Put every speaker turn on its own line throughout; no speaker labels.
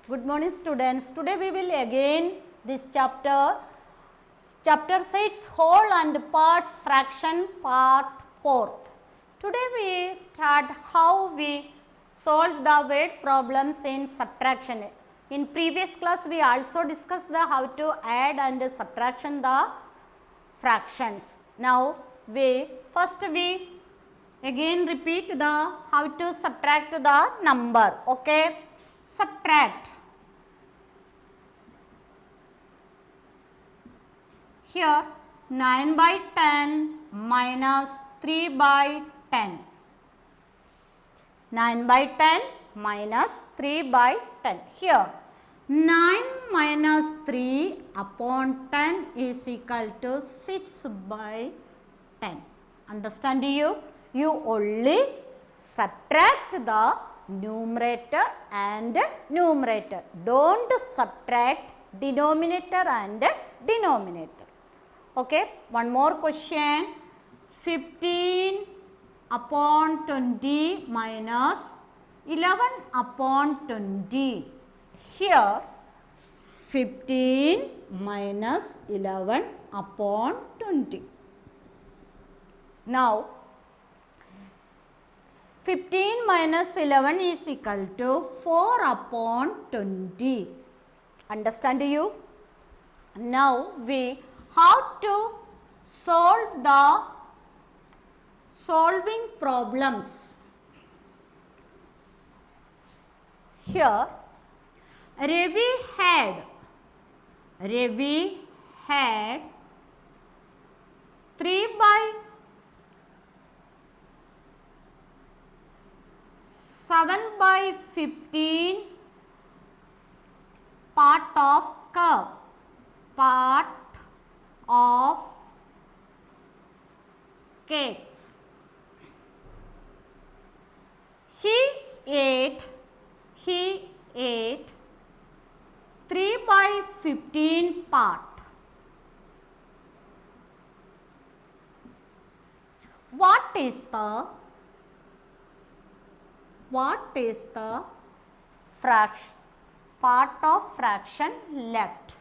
Good morning students. Today we will again this chapter 6 whole and parts fraction part 4th. Today we start how we solve the weight problems in subtraction. In previous class we also discussed the how to add and subtraction the fractions. Now we again repeat the how to subtract the number. Okay, subtract. Here 9 by 10 minus 3 by 10. 9 by 10 minus 3 by 10. Here 9 minus 3 upon 10 is equal to 6 by 10. Understand you? You only subtract the numerator and numerator. Don't subtract denominator and denominator. Okay, one more question. 15 upon 20 minus 11 upon 20. Here 15 minus 11 upon 20. Now 15 minus 11 is equal to 4 upon 20. Understand you? Now we how to solve the solving problems. Here Ravi had 3 by 7 by 15 part of curve. Part of cakes. He ate 3 by 15 part. What is the fraction part of fraction left?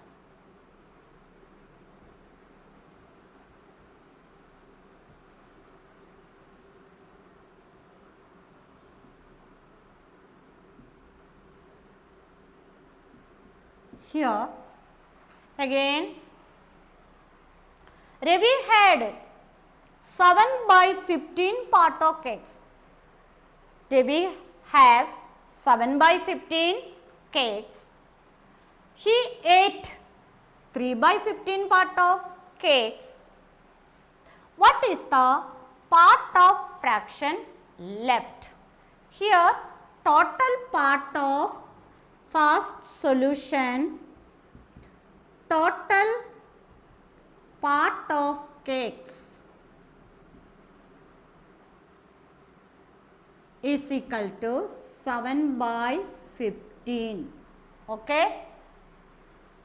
Here again Ravi had 7 by 15 part of cakes. Ravi have 7 by 15 cakes. He ate 3 by 15 part of cakes. What is the part of fraction left? Here total part of first solution, total part of cakes is equal to 7 by 15. Okay.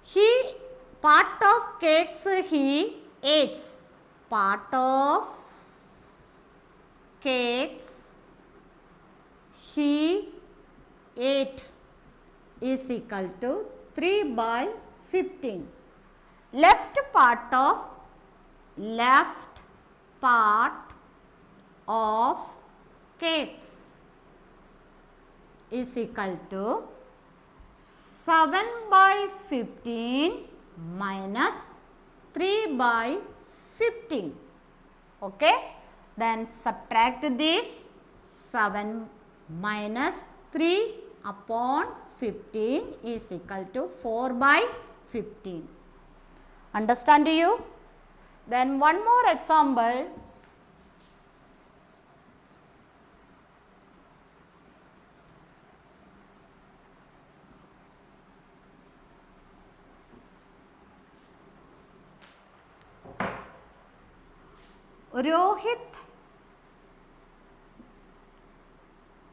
He part of cakes he ate. Part of cakes he ate is equal to 3 by 15. Left part of cakes is equal to 7 by 15 minus 3 by 15. Okay. Then subtract this 7 minus 3 upon 15 is equal to 4 by 15. Understand you? Then one more example. Rohit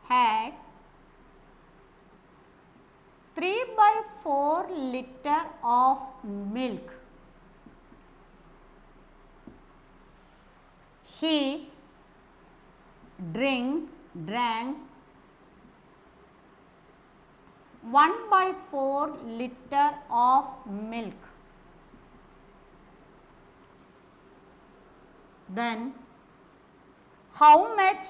had 3 by 4 liter of milk. He drank 1/4 liter of milk. Then how much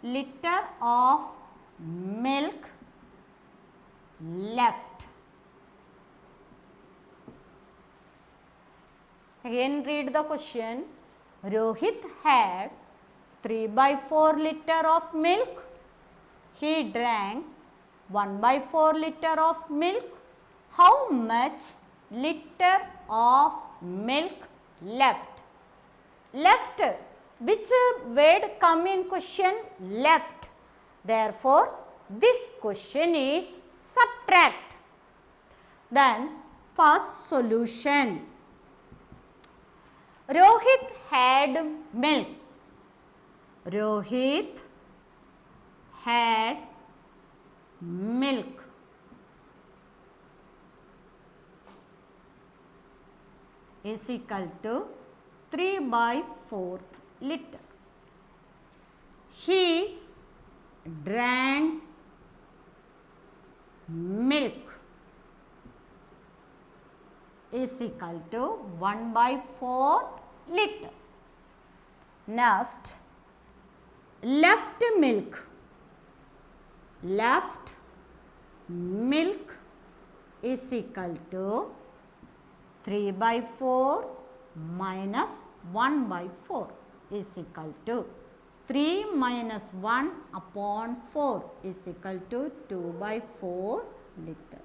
liter of milk left? Again read the question. Rohit had 3/4 liter of milk. He drank 1/4 liter of milk. How much liter of milk left? Left. Which word come in question? Left. Therefore, this question is subtract. Then, first solution. Rohit had milk. Rohit had milk. Is equal to 3/4 liter. He drank milk is equal to 1/4 liter. Next, left milk is equal to 3/4 minus 1/4 is equal to 3 minus 1 upon 4 is equal to 2/4 liter.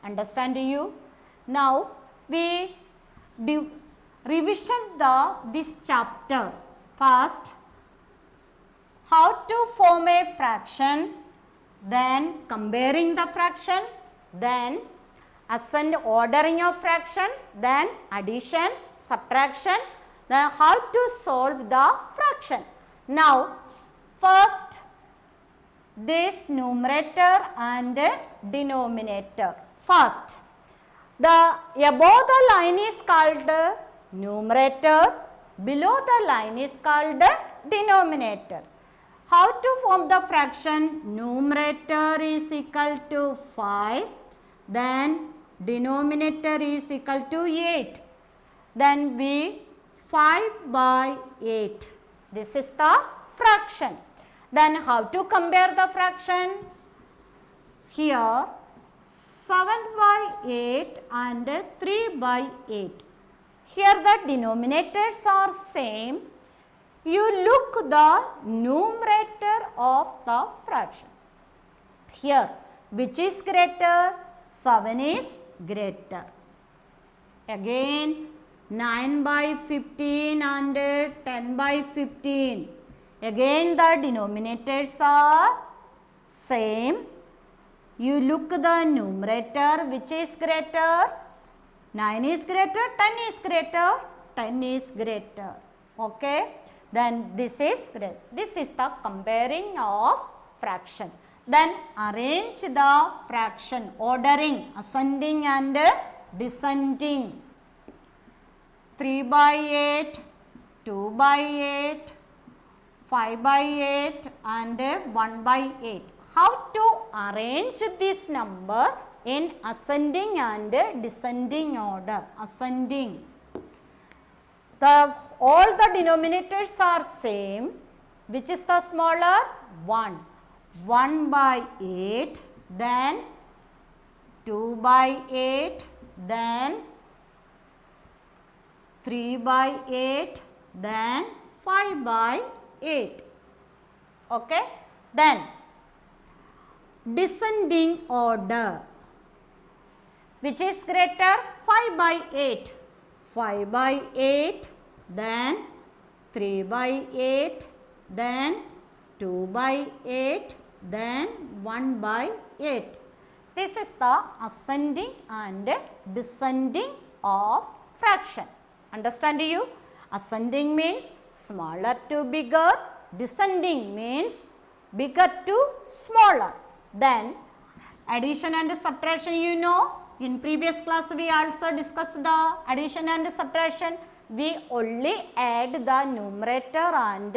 Understand you? Now we revision this chapter. First, how to form a fraction, then comparing the fraction, then ordering of fraction, then addition, subtraction, then how to solve the fraction. Now, first this numerator and denominator. First, the above the line is called numerator, below the line is called denominator. How to form the fraction? Numerator is equal to 5, then denominator is equal to 8. Then we 5/8. This is the fraction. Then how to compare the fraction? Here 7/8 and 3/8. Here the denominators are same. You look the numerator of the fraction. Here, which is greater? 7 is greater. Again, 9/15 and 10/15. Again, the denominators are same. You look the numerator, which is greater? 9 is greater, 10 is greater, 10 is greater. Okay. Then this is great. This is the comparing of fraction. Then arrange the fraction, ordering, ascending and descending. 3/8, 2/8, 5/8 and 1/8. How to arrange this number in ascending and descending order? Ascending. All the denominators are same. Which is the smaller? 1. 1/8, then 2/8, then 3/8, then 5/8. Okay. Then descending order. Which is greater? 5/8. 5/8, then 3/8, then 2/8, then 1/8. This is the ascending and descending of fraction. Understand you? Ascending means smaller to bigger. Descending means bigger to smaller. Then addition and subtraction, you know. In previous class we also discussed the addition and subtraction. We only add the numerator and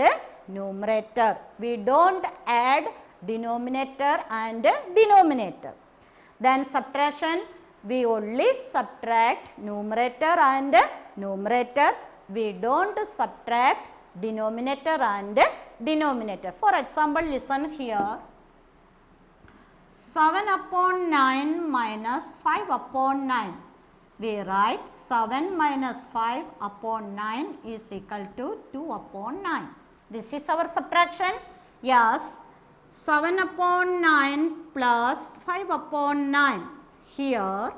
numerator. We don't add denominator and denominator. Then subtraction, we only subtract numerator and numerator. We don't subtract denominator and denominator. For example, listen here. 7 upon 9 minus 5 upon 9. We write 7 minus 5 upon 9 is equal to 2 upon 9. This is our subtraction. Yes, 7 upon 9 plus 5 upon 9. Here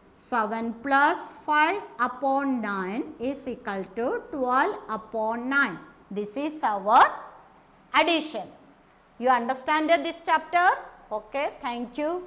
7 plus 5 upon 9 is equal to 12 upon 9. This is our addition. You understand this chapter? Okay, thank you.